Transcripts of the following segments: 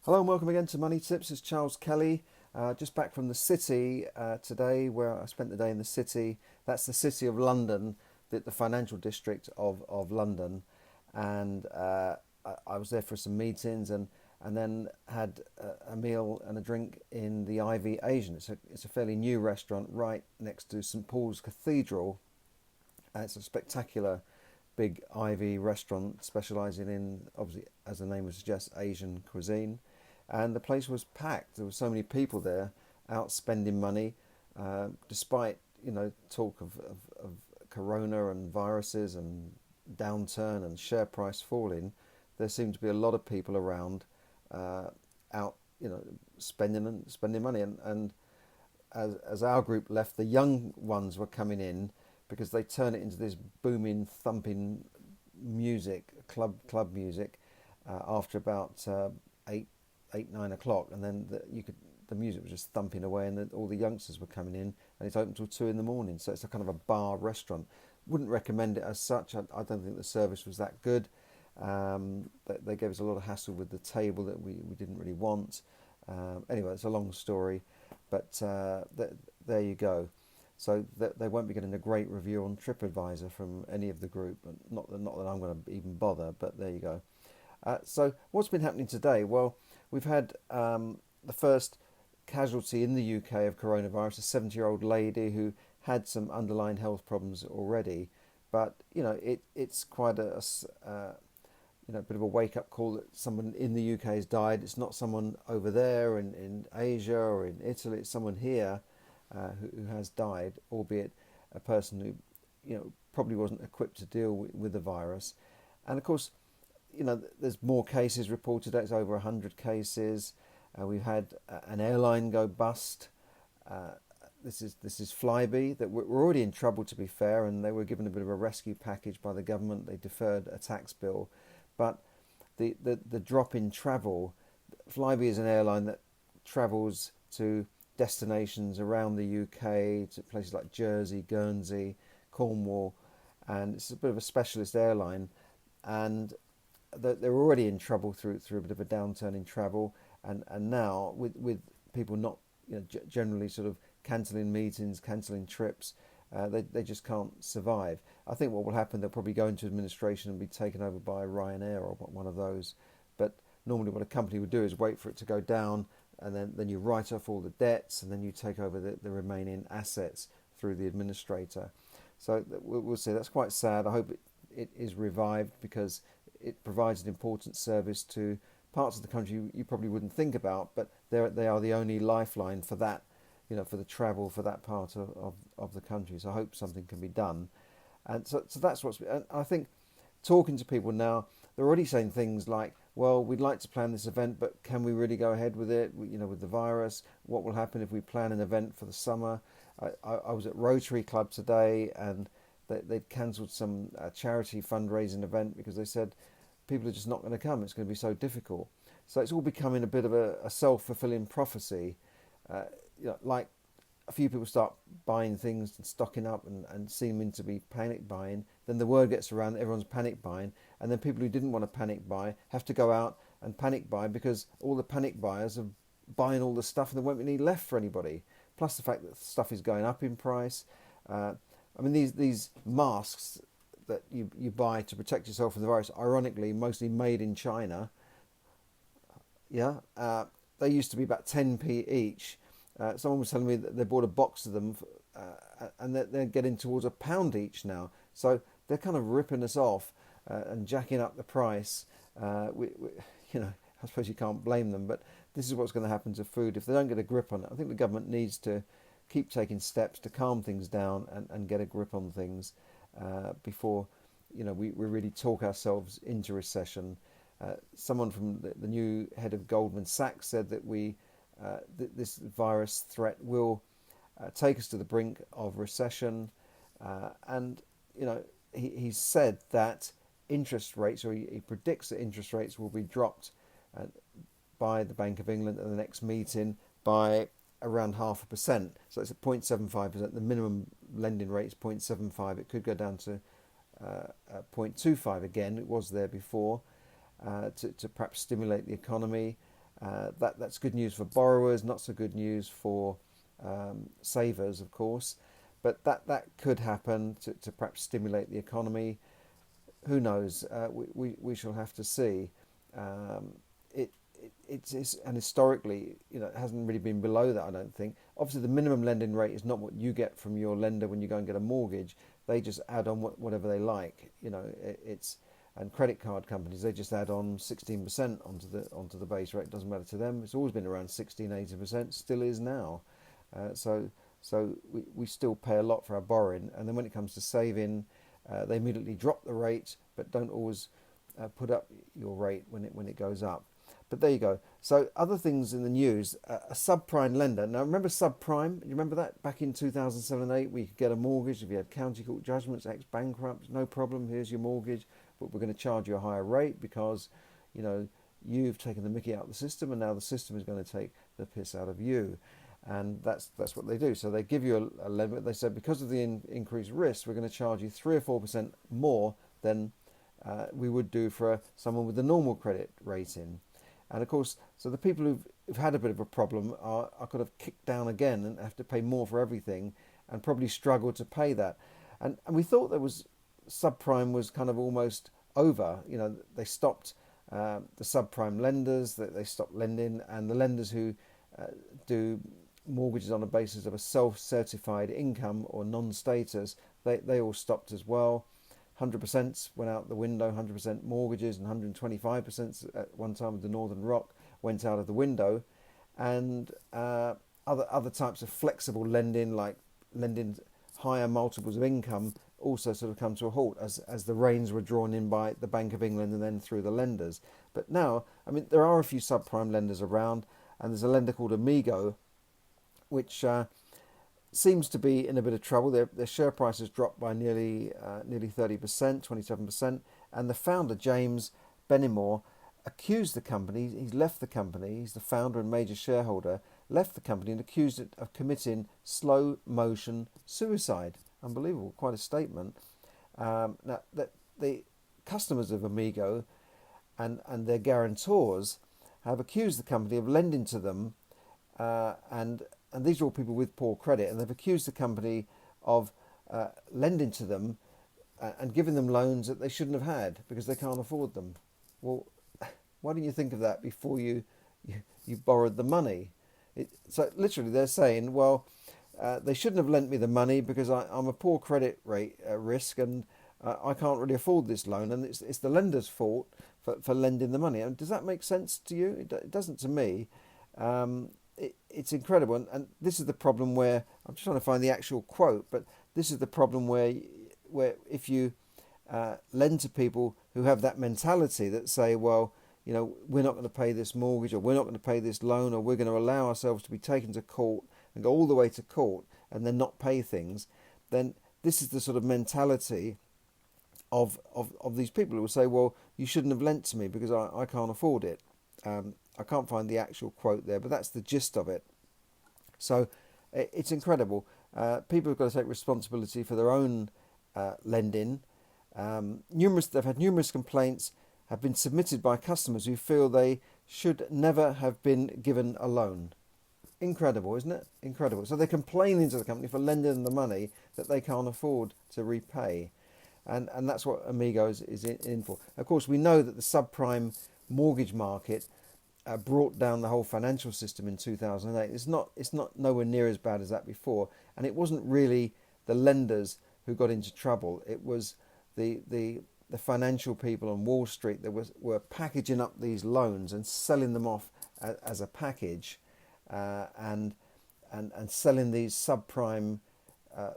Hello and welcome again to Money Tips. It's Charles Kelly. Just back from the city today, where I spent the day in the city. That's the city of London, the financial district of London, and I was there for some meetings and then had a meal and a drink in the Ivy Asian. It's a fairly new restaurant right next to St Paul's Cathedral. It's a spectacular big Ivy restaurant specialising in, obviously, as the name would suggest, Asian cuisine. And the place was packed. There were so many people there out spending money, despite talk of corona and viruses and downturn and share price falling. There seemed to be a lot of people around, out spending money, and as our group left, the young ones were coming in because they turn it into this booming, thumping music, club music, after about 8, 9 o'clock, and then the music was just thumping away, and all the youngsters were coming in, and it's open till 2 in the morning. So it's a kind of a bar restaurant. Wouldn't recommend it as such. I don't think the service was that good. They gave us a lot of hassle with the table that we didn't really want. Anyway, it's a long story, but there you go. So they won't be getting a great review on TripAdvisor from any of the group. Not that I'm going to even bother, but there you go. So what's been happening today? Well, we've had the first casualty in the UK of coronavirus, a 70-year-old lady who had some underlying health problems already. But it's quite a bit of a wake-up call that someone in the UK has died. It's not someone over there in Asia or in Italy. It's someone here who has died, albeit a person who probably wasn't equipped to deal with the virus. And of course, there's more cases reported. It's over 100 cases. We've had an airline go bust. This is Flybe. That we're already in trouble, to be fair, and they were given a bit of a rescue package by the government. They deferred a tax bill, but the drop in travel. Flybe is an airline that travels to destinations around the UK, to places like Jersey, Guernsey, Cornwall, and it's a bit of a specialist airline, and they're already in trouble through a bit of a downturn in travel, and now with people not generally sort of cancelling meetings, cancelling trips, they just can't survive. I think what will happen, they'll probably go into administration and be taken over by Ryanair or one of those. But normally what a company would do is wait for it to go down, and then you write off all the debts, and then you take over the remaining assets through the administrator. So we'll see. That's quite sad. I hope it is revived, because it provides an important service to parts of the country you probably wouldn't think about, but they are the only lifeline for that, for the travel for that part of the country. So I hope something can be done. And so that's and I think, talking to people now, they're already saying things like, well, we'd like to plan this event, but can we really go ahead with it? With the virus, what will happen if we plan an event for the summer? I was at Rotary Club today, and they'd cancelled some charity fundraising event because they said people are just not going to come. It's going to be so difficult. So it's all becoming a bit of a self-fulfilling prophecy. Like a few people start buying things and stocking up and seeming to be panic buying. Then the word gets around that everyone's panic buying. And then people who didn't want to panic buy have to go out and panic buy, because all the panic buyers are buying all the stuff and there won't be any left for anybody. Plus the fact that stuff is going up in price. These masks that you buy to protect yourself from the virus, ironically, mostly made in China. They used to be about 10p each. Someone was telling me that they bought a box of them, and they're getting towards £1 each now. So they're kind of ripping us off and jacking up the price. I suppose you can't blame them, but this is what's going to happen to food if they don't get a grip on it. I think the government needs to keep taking steps to calm things down and get a grip on things before we really talk ourselves into recession. Someone from the new head of Goldman Sachs said that this virus threat will take us to the brink of recession, and he said that interest rates, or he predicts that interest rates will be dropped by the Bank of England at the next meeting by around 0.5%. So it's at 0.75%. The minimum lending rate is 0.75. It could go down to 0.25 again. It was there before, to perhaps stimulate the economy. That's good news for borrowers, not so good news for savers, of course. But that could happen to perhaps stimulate the economy. Who knows? We shall have to see. Um, it, it's and historically, it hasn't really been below that. I don't think. Obviously, the minimum lending rate is not what you get from your lender when you go and get a mortgage. They just add on whatever they like. It's and credit card companies, they just add on 16% onto the base rate. It doesn't matter to them. It's always been around 16-18%. Still is now. So we still pay a lot for our borrowing, and then when it comes to saving, they immediately drop the rate, but don't always put up your rate when it goes up. But there you go. So other things in the news, a subprime lender. Now remember subprime? You remember that back in 2007 and 8, we could get a mortgage if you had county court judgments, ex-bankrupt, no problem. Here's your mortgage, but we're going to charge you a higher rate because, you've taken the mickey out of the system, and now the system is going to take the piss out of you. And that's what they do. So they give you a limit. They said because of the increased risk, we're going to charge you 3 or 4% more than we would do for someone with a normal credit rating. And of course, so the people who've had a bit of a problem are kind of kicked down again and have to pay more for everything, and probably struggle to pay that. And we thought there was subprime was kind of almost over. They stopped the subprime lenders. They stopped lending, and the lenders who do mortgages on the basis of a self-certified income or non-status, they all stopped as well. 100% went out the window, 100% mortgages, and 125% at one time with the Northern Rock went out of the window. And other types of flexible lending, like lending higher multiples of income, also sort of come to a halt as the reins were drawn in by the Bank of England and then through the lenders. But now, there are a few subprime lenders around, and there's a lender called Amigo, which seems to be in a bit of trouble. Their share price has dropped by nearly 30%, 27%, and the founder, James Benamor, accused the company. He's left the company. He's the founder and major shareholder. Left the company and accused it of committing slow motion suicide. Unbelievable, quite a statement. Now, the customers of Amigo and their guarantors have accused the company of lending to them, and these are all people with poor credit, and they've accused the company of lending to them and giving them loans that they shouldn't have had because they can't afford them. Well, why didn't you think of that before you borrowed the money? So literally they're saying, well, they shouldn't have lent me the money because I'm a poor credit rate risk, and I can't really afford this loan, and it's the lender's fault for lending the money. And does that make sense to you? It doesn't to me. It's incredible, and this is the problem where I'm just trying to find the actual quote, but this is the problem where if you lend to people who have that mentality that say, well, we're not going to pay this mortgage, or we're not going to pay this loan, or we're going to allow ourselves to be taken to court and go all the way to court and then not pay things, then this is the sort of mentality of these people who will say, well, you shouldn't have lent to me because I can't afford it. I can't find the actual quote there, but that's the gist of it. So it's incredible. People have got to take responsibility for their own lending. They've had numerous complaints have been submitted by customers who feel they should never have been given a loan. Incredible, isn't it? Incredible. So they're complaining to the company for lending them the money that they can't afford to repay. And that's what Amigo is in for. Of course, we know that the subprime mortgage market brought down the whole financial system in 2008. It's not nowhere near as bad as that before, and it wasn't really the lenders who got into trouble. It was the financial people on Wall Street that were packaging up these loans and selling them off as a package, and selling these subprime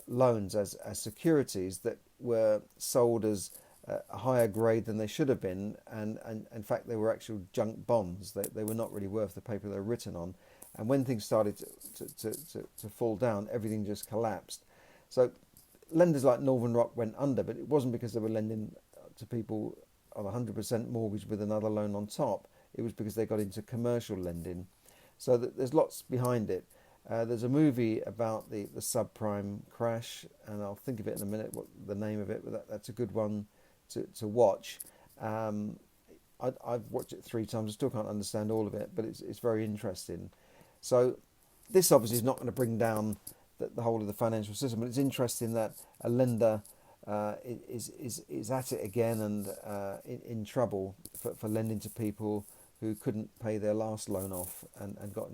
loans as securities that were sold as a higher grade than they should have been, and in fact they were actual junk bonds. They were not really worth the paper they were written on, and when things started to fall down, everything just collapsed. So lenders like Northern Rock went under, but it wasn't because they were lending to people on a 100% mortgage with another loan on top. It was because they got into commercial lending. So there's lots behind it. There's a movie about the subprime crash, and I'll think of it in a minute, what the name of it, but that's a good one to watch. I've watched it 3 times. I still can't understand all of it, but it's very interesting. So this obviously is not going to bring down the whole of the financial system, but it's interesting that a lender is at it again and in trouble for lending to people who couldn't pay their last loan off and got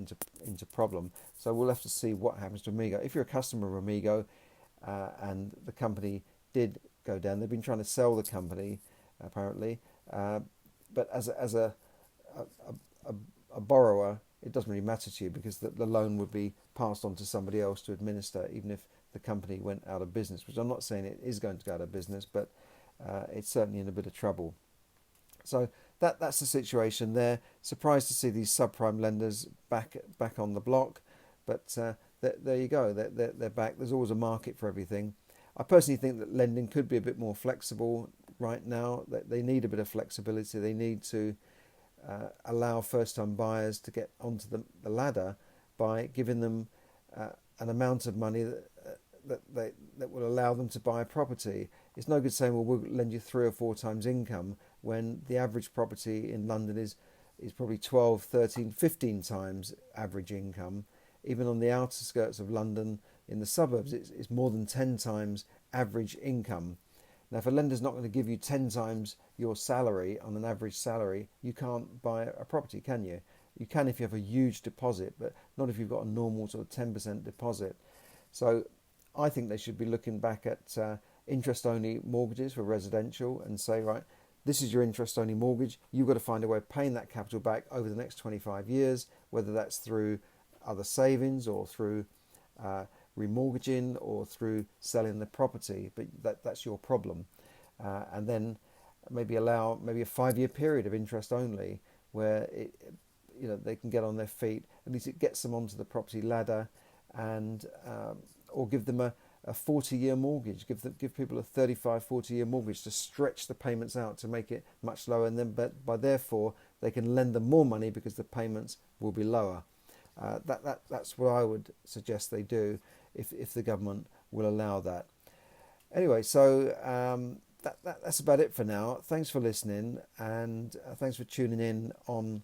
into problem. So we'll have to see what happens to Amigo. If you're a customer of Amigo and the company did go down, they've been trying to sell the company apparently, but as a borrower, it doesn't really matter to you because the loan would be passed on to somebody else to administer, even if the company went out of business, which I'm not saying it is going to go out of business, but it's certainly in a bit of trouble. So that's the situation there. Surprised to see these subprime lenders back on the block, but there you go. They're back. There's always a market for everything. I personally think that lending could be a bit more flexible right now. They need a bit of flexibility. They need to allow first-time buyers to get onto the ladder by giving them an amount of money that will allow them to buy a property. It's no good saying, well, we'll lend you 3 or 4 times income when the average property in London is probably 12, 13, 15 times average income. Even on the outer skirts of London, in the suburbs, it's more than 10 times average income. Now, if a lender's not going to give you 10 times your salary on an average salary, you can't buy a property, can you? You can if you have a huge deposit, but not if you've got a normal sort of 10% deposit. So I think they should be looking back at interest-only mortgages for residential and say, right, this is your interest-only mortgage. You've got to find a way of paying that capital back over the next 25 years, whether that's through other savings or through remortgaging or through selling the property, but that's your problem. And then maybe allow maybe a 5-year period of interest only where they can get on their feet. At least it gets them onto the property ladder, and or give them a 40-year mortgage. Give people a 35, 40-year mortgage to stretch the payments out to make it much lower, and then by therefore they can lend them more money because the payments will be lower. That's what I would suggest they do if the government will allow that. Anyway, so that's about it for now. Thanks for listening, and thanks for tuning in on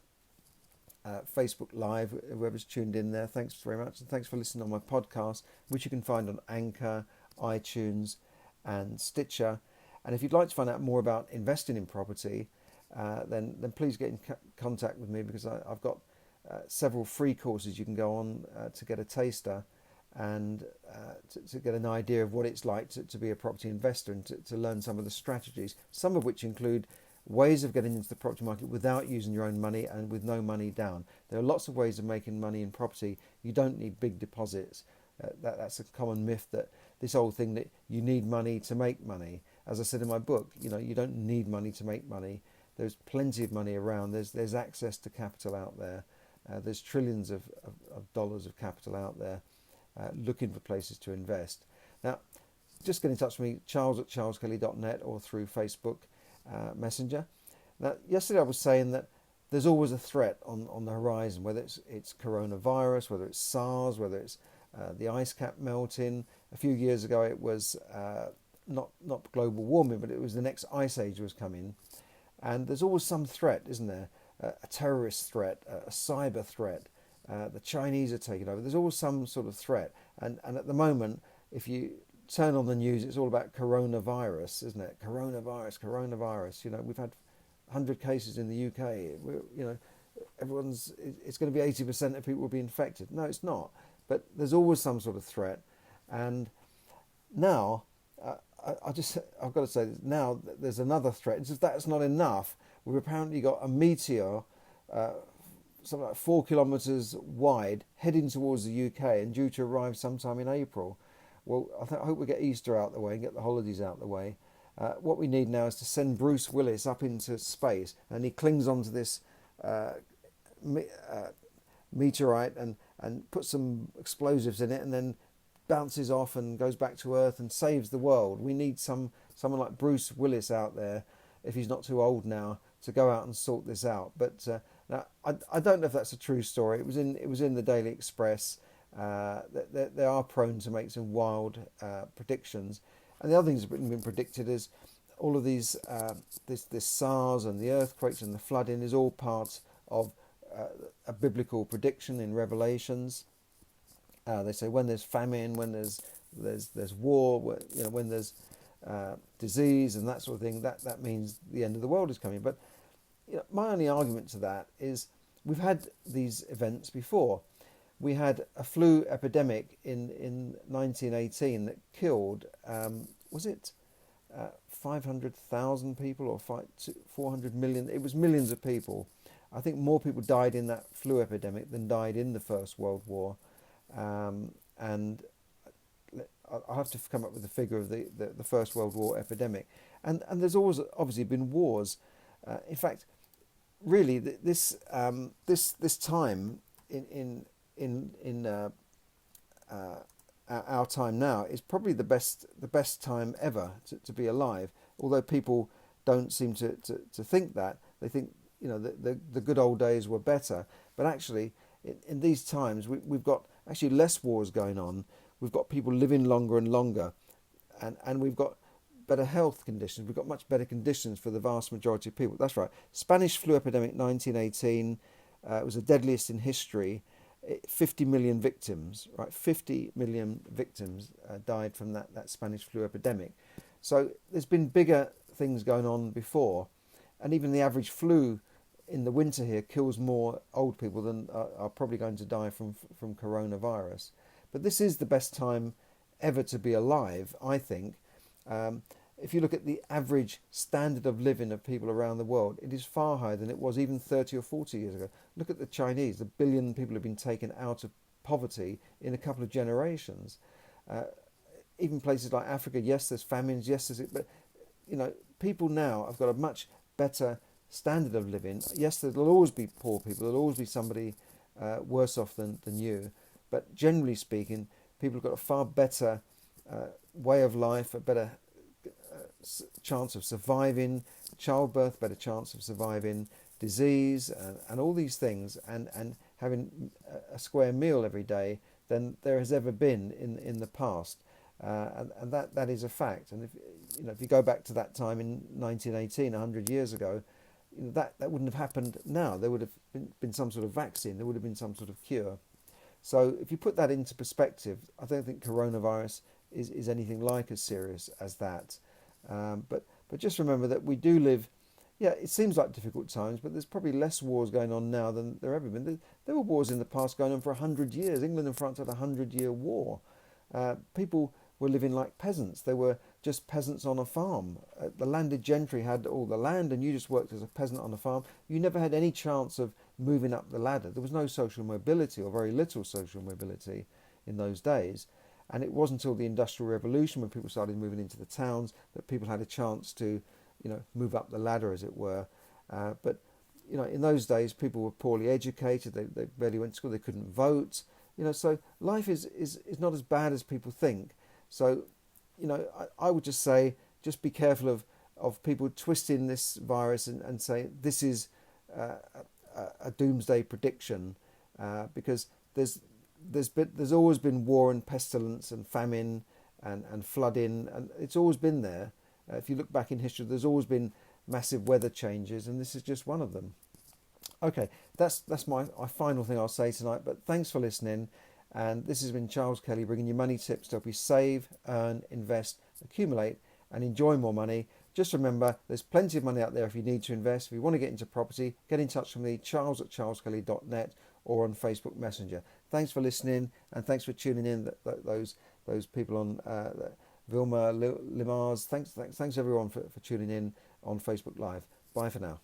Facebook Live. Whoever's tuned in there, thanks very much, and thanks for listening on my podcast, which you can find on Anchor, iTunes, and Stitcher. And if you'd like to find out more about investing in property, then please get in contact with me, because I've got several free courses you can go on to get a taster and to get an idea of what it's like to be a property investor, and to learn some of the strategies, some of which include ways of getting into the property market without using your own money and with no money down. There are lots of ways of making money in property. You don't need big deposits. That's a common myth, that this whole thing that you need money to make money. As I said in my book, you don't need money to make money. There's plenty of money around. There's access to capital out there. There's trillions of dollars of capital out there looking for places to invest. Now, just get in touch with me, charles@charleskelly.net, or through Facebook Messenger. Now, yesterday I was saying that there's always a threat on the horizon, whether it's coronavirus, whether it's SARS, whether it's the ice cap melting. A few years ago it was not global warming, but it was the next ice age was coming. And there's always some threat, isn't there? A terrorist threat, a cyber threat. The Chinese are taking over. There's always some sort of threat. And at the moment, if you turn on the news, it's all about coronavirus, isn't it? Coronavirus. We've had 100 cases in the UK. It's going to be 80% of people will be infected. No, it's not. But there's always some sort of threat. And now, I've got to say, now there's another threat. And if that's not enough, we've apparently got a meteor, something like 4 kilometres wide, heading towards the UK and due to arrive sometime in April. Well, I hope we get Easter out the way and get the holidays out the way. What we need now is to send Bruce Willis up into space, and he clings onto this meteorite and puts some explosives in it, and then bounces off and goes back to Earth and saves the world. We need someone like Bruce Willis out there, if he's not too old now, to go out and sort this out. But now I don't know if that's a true story. It was in the Daily Express. They are prone to make some wild predictions. And the other thing that's been predicted is all of these, this SARS and the earthquakes and the flooding is all part of a biblical prediction in Revelations. They say when there's famine, when there's war, when there's disease and that sort of thing, that means the end of the world is coming. But my only argument to that is we've had these events before. We had a flu epidemic in 1918 that killed, was it 500,000 people or 400 million? It was millions of people. I think more people died in that flu epidemic than died in the First World War. And I'll have to come up with the figure of the First World War epidemic. And there's always obviously been wars. In fact, really, this time in our time now is probably the best time ever to be alive. Although people don't seem to think that. They think the good old days were better. But actually, in these times, we've got actually less wars going on. We've got people living longer and longer, and we've got better health conditions. We've got much better conditions for the vast majority of people. That's right. Spanish flu epidemic 1918 it was the deadliest in history. 50 million victims, right? 50 million victims died from that Spanish flu epidemic. So there's been bigger things going on before, and even the average flu in the winter here kills more old people than are probably going to die from coronavirus. But this is the best time ever to be alive, I think. If you look at the average standard of living of people around the world, it is far higher than it was even 30 or 40 years ago. Look at the Chinese. 1 billion people have been taken out of poverty in a couple of generations. Even places like Africa, yes, there's famines, yes, but people now have got a much better standard of living. Yes, there'll always be poor people. There'll always be somebody worse off than you. But generally speaking, people have got a far better way of life, a better chance of surviving childbirth, better chance of surviving disease, and all these things, and having a square meal every day than there has ever been in the past, and that is a fact. And if you go back to that time in 1918, 100 years ago, that wouldn't have happened now. There would have been some sort of vaccine. There would have been some sort of cure. So if you put that into perspective, I don't think coronavirus is anything like as serious as that. But just remember that we do live, it seems like difficult times, but there's probably less wars going on now than there ever been. There were wars in the past going on for 100 years. England and France had a 100-year war. People were living like peasants. They were just peasants on a farm. The landed gentry had all the land, and you just worked as a peasant on a farm. You never had any chance of moving up the ladder. There was no social mobility, or very little social mobility in those days. And it wasn't until the Industrial Revolution, when people started moving into the towns, that people had a chance to, move up the ladder, as it were. But in those days, people were poorly educated. They barely went to school. They couldn't vote. So life is not as bad as people think. So, I would just say, just be careful of people twisting this virus and say this is a doomsday prediction, because there's always been war and pestilence and famine and flooding, and it's always been there. If you look back in history, there's always been massive weather changes, and this is just one of them. Okay, that's my final thing I'll say tonight, but thanks for listening. And this has been Charles Kelly, bringing you money tips to help you save, earn, invest, accumulate, and enjoy more money. Just remember, there's plenty of money out there if you need to invest. If you want to get into property, get in touch with me, charles@charleskelly.net, or on Facebook Messenger. Thanks for listening, and thanks for tuning in. Those people on Vilma Limars. Thanks everyone for tuning in on Facebook Live. Bye for now.